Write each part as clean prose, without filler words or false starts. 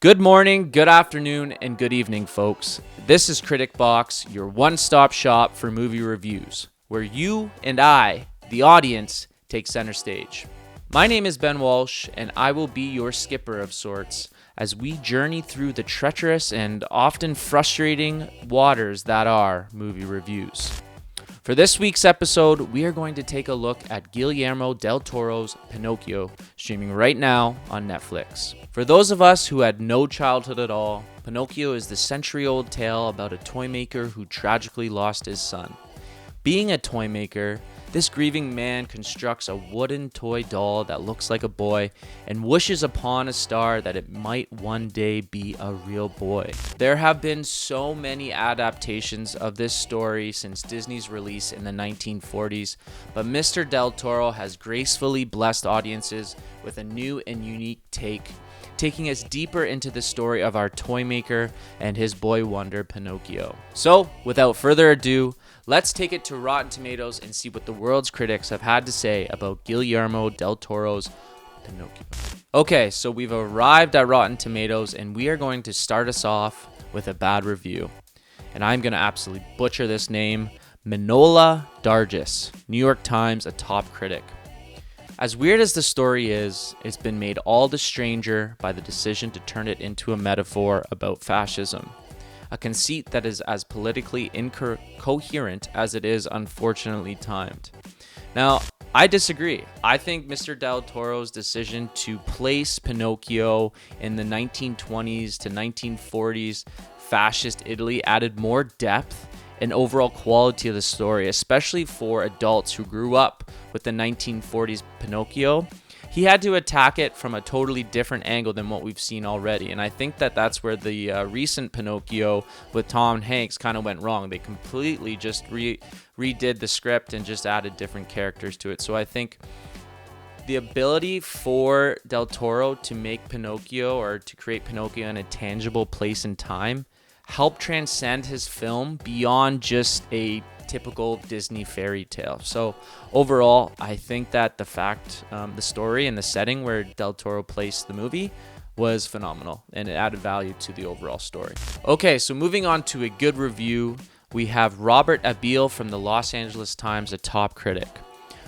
Good morning, good afternoon, and good evening, folks. This is Critic Box, your one-stop shop for movie reviews, where you and I, the audience, take center stage. My name is Ben Walsh, and I will be your skipper of sorts as we journey through the treacherous and often frustrating waters that are movie reviews. For this week's episode, we are going to take a look at Guillermo del Toro's Pinocchio, streaming right now on Netflix. For those of us who had no childhood at all, Pinocchio is the century-old tale about a toy maker who tragically lost his son. Being a toy maker, this grieving man constructs a wooden toy doll that looks like a boy and wishes upon a star that it might one day be a real boy. There have been so many adaptations of this story since Disney's release in the 1940s, but Mr. Del Toro has gracefully blessed audiences with a new and unique take, taking us deeper into the story of our toy maker and his boy wonder Pinocchio. So, without further ado, let's take it to Rotten Tomatoes and see what the world's critics have had to say about Guillermo del Toro's Pinocchio. Okay, so we've arrived at Rotten Tomatoes and we are going to start us off with a bad review. And I'm going to absolutely butcher this name. Manohla Dargis, New York Times, a top critic. As weird as the story is, it's been made all the stranger by the decision to turn it into a metaphor about fascism. A conceit that is as politically incoherent as it is unfortunately timed. Now, I disagree. I think Mr. Del Toro's decision to place Pinocchio in the 1920s to 1940s fascist Italy added more depth and overall quality of the story, especially for adults who grew up with the 1940s Pinocchio. He had to attack it from a totally different angle than what we've seen already. And I think that that's where the recent Pinocchio with Tom Hanks kind of went wrong. They completely just redid the script and just added different characters to it. So I think the ability for Del Toro to make Pinocchio or to create Pinocchio in a tangible place and time helped transcend his film beyond just a typical Disney fairy tale. So overall, I think that the story and the setting where Del Toro placed the movie was phenomenal and it added value to the overall story. Okay, so moving on to a good review, we have Robert Abele from the Los Angeles Times, a top critic.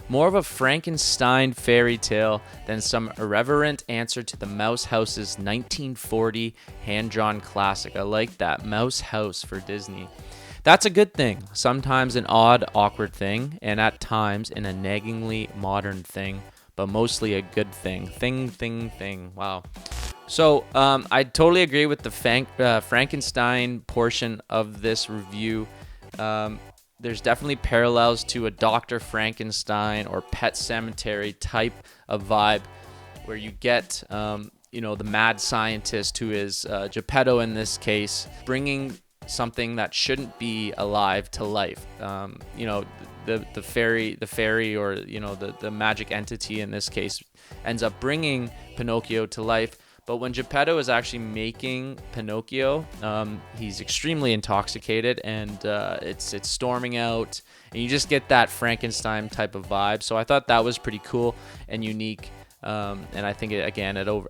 More of a Frankenstein fairy tale than some irreverent answer to the Mouse House's 1940 hand-drawn classic. I like that, Mouse House for Disney. That's a good thing, sometimes an odd, awkward thing, and at times in a naggingly modern thing, but mostly a good thing. Thing. Wow. So I totally agree with the Frankenstein portion of this review. There's definitely parallels to a Dr. Frankenstein or Pet Sematary type of vibe where you get, the mad scientist who is Geppetto in this case, bringing something that shouldn't be alive to life. The fairy or, the magic entity in this case ends up bringing Pinocchio to life. But when Geppetto is actually making Pinocchio, he's extremely intoxicated and it's storming out. And you just get that Frankenstein type of vibe. So I thought that was pretty cool and unique. And I think, it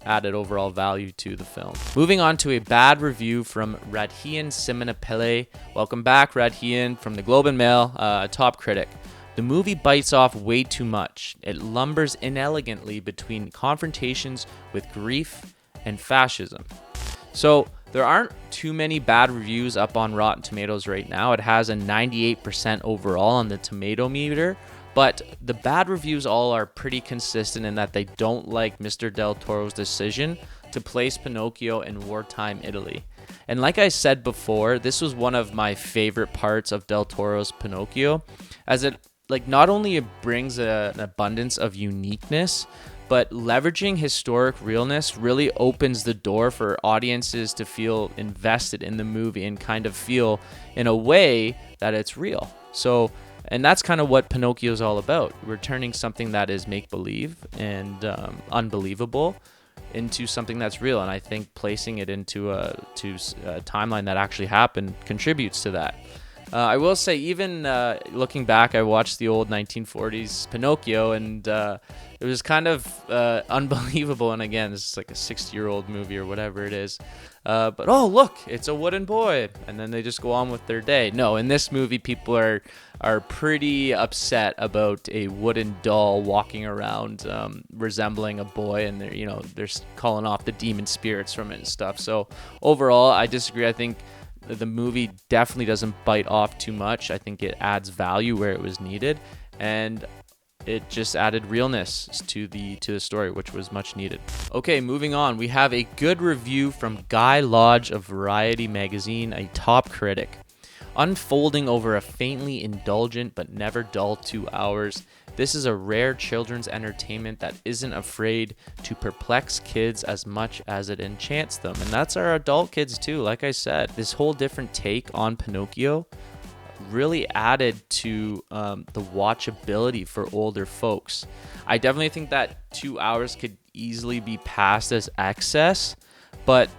added overall value to the film. Moving on to a bad review from Radheyan Simonpillai. Welcome back, Radheyan, from the Globe and Mail, a top critic. The movie bites off way too much. It lumbers inelegantly between confrontations with grief and fascism. So there aren't too many bad reviews up on Rotten Tomatoes right now. It has a 98% overall on the tomato meter, but the bad reviews all are pretty consistent in that they don't like Mr. Del Toro's decision to place Pinocchio in wartime Italy. And like I said before, this was one of my favorite parts of Del Toro's Pinocchio, as it not only brings an abundance of uniqueness, but leveraging historic realness really opens the door for audiences to feel invested in the movie and kind of feel in a way that it's real. So, and that's kind of what Pinocchio is all about. We're turning something that is make-believe and unbelievable into something that's real. And I think placing it into a timeline that actually happened contributes to that. I will say, even looking back, I watched the old 1940s Pinocchio, and it was kind of unbelievable. And again, this is like a 60-year-old movie or whatever it is. But oh, look, it's a wooden boy. And then they just go on with their day. No, in this movie, people are pretty upset about a wooden doll walking around resembling a boy, and they're calling off the demon spirits from it and stuff. So overall, I disagree. I think the movie definitely doesn't bite off too much. I think it adds value where it was needed, and it just added realness to the story, which was much needed. Okay, moving on. We have a good review from Guy Lodge of Variety magazine, a top critic. Unfolding over a faintly indulgent but never dull 2 hours, this is a rare children's entertainment that isn't afraid to perplex kids as much as it enchants them. And that's our adult kids too. Like I said, this whole different take on Pinocchio really added to the watchability for older folks. I definitely think that 2 hours could easily be passed as excess, but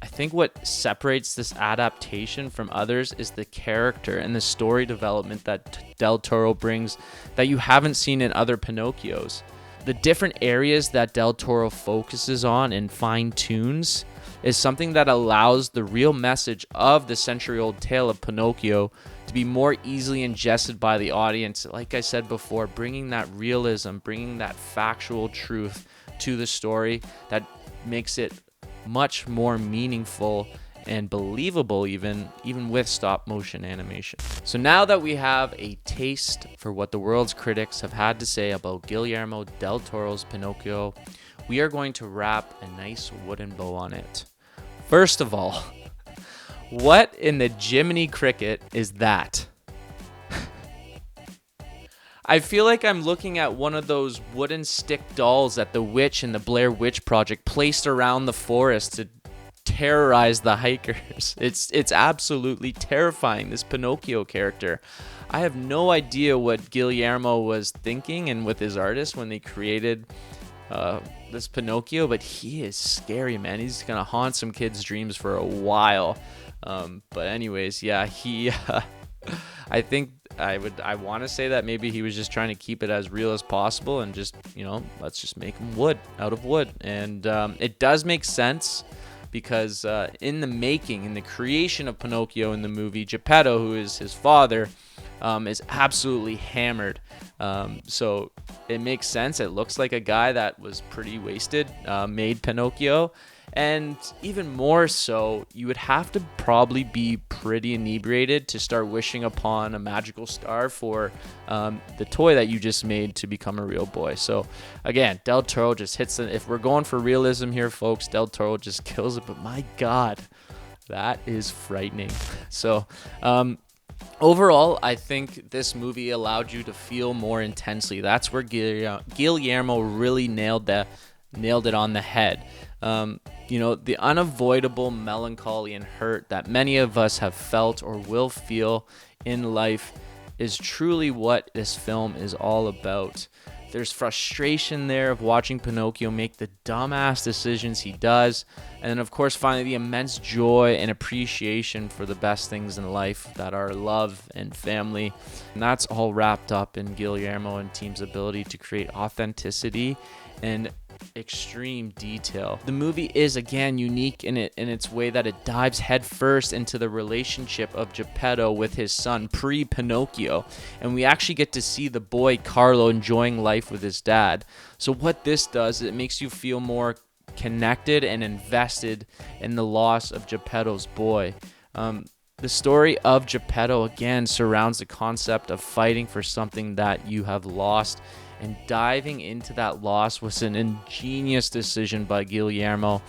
I think what separates this adaptation from others is the character and the story development that Del Toro brings that you haven't seen in other Pinocchios. The different areas that Del Toro focuses on and fine-tunes is something that allows the real message of the century-old tale of Pinocchio to be more easily ingested by the audience. Like I said before, bringing that realism, bringing that factual truth to the story that makes it much more meaningful and believable even with stop motion animation. So now that we have a taste for what the world's critics have had to say about Guillermo del Toro's Pinocchio, we are going to wrap a nice wooden bow on it. First of all, what in the Jiminy Cricket is that? I feel like I'm looking at one of those wooden stick dolls that the witch in the Blair Witch Project placed around the forest to terrorize the hikers. It's absolutely terrifying, this Pinocchio character. I have no idea what Guillermo was thinking and with his artists when they created this Pinocchio, but he is scary, man. He's gonna haunt some kids' dreams for a while. But anyways, yeah, he I think I want to say that maybe he was just trying to keep it as real as possible and just, let's just make him out of wood. And it does make sense because in the creation of Pinocchio in the movie, Geppetto, who is his father, is absolutely hammered. So it makes sense. It looks like a guy that was pretty wasted, made Pinocchio. And even more so, you would have to probably be pretty inebriated to start wishing upon a magical star for the toy that you just made to become a real boy. So again, Del Toro just hits it. If we're going for realism here, folks, Del Toro just kills it. But my God, that is frightening. So overall, I think this movie allowed you to feel more intensely. That's where Guillermo really nailed it on the head. The unavoidable melancholy and hurt that many of us have felt or will feel in life is truly what this film is all about. There's frustration there of watching Pinocchio make the dumbass decisions he does, and then of course finally the immense joy and appreciation for the best things in life that are love and family. And that's all wrapped up in Guillermo and team's ability to create authenticity and extreme detail. The movie is again unique in its way that it dives headfirst into the relationship of Geppetto with his son pre-Pinocchio, and we actually get to see the boy Carlo enjoying life with his dad. So what this does, it makes you feel more connected and invested in the loss of Geppetto's boy. The story of Geppetto again surrounds the concept of fighting for something that you have lost, and diving into that loss was an ingenious decision by Guillermo.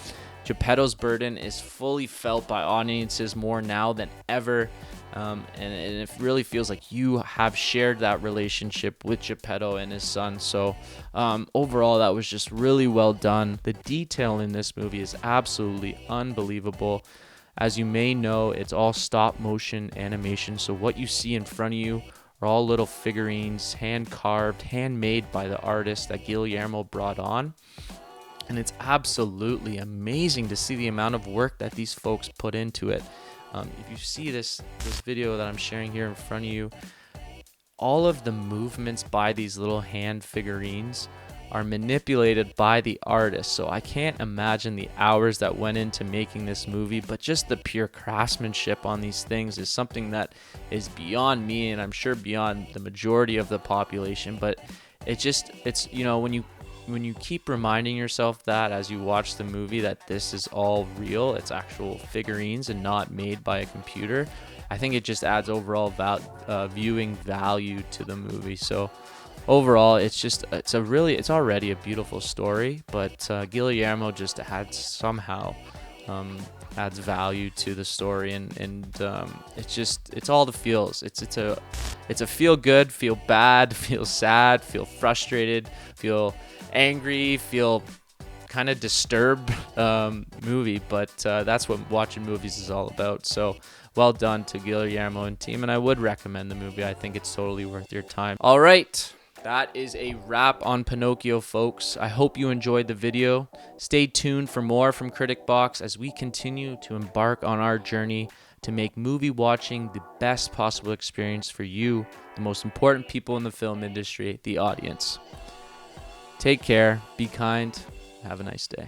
Geppetto's burden is fully felt by audiences more now than ever, and it really feels like you have shared that relationship with Geppetto and his son. So overall, that was just really well done. The detail in this movie is absolutely unbelievable. As you may know, it's all stop motion animation, so what you see in front of you are all little figurines, hand-carved, handmade by the artist that Guillermo brought on. And it's absolutely amazing to see the amount of work that these folks put into it. If you see this video that I'm sharing here in front of you, all of the movements by these little hand figurines are manipulated by the artist. So I can't imagine the hours that went into making this movie, but just the pure craftsmanship on these things is something that is beyond me, and I'm sure beyond the majority of the population. But it's when you keep reminding yourself that as you watch the movie, that this is all real, it's actual figurines and not made by a computer, I think it just adds overall viewing value to the movie. So overall, it's already a beautiful story, but Guillermo just adds value to the story, and it's all the feels. It's a feel good, feel bad, feel sad, feel frustrated, feel angry, feel kind of disturbed movie, but that's what watching movies is all about. So well done to Guillermo and team, and I would recommend the movie. I think it's totally worth your time. All right, that is a wrap on Pinocchio, folks. I hope you enjoyed the video. Stay tuned for more from Critic Box as we continue to embark on our journey to make movie watching the best possible experience for you, the most important people in the film industry, the audience. Take care, be kind, have a nice day.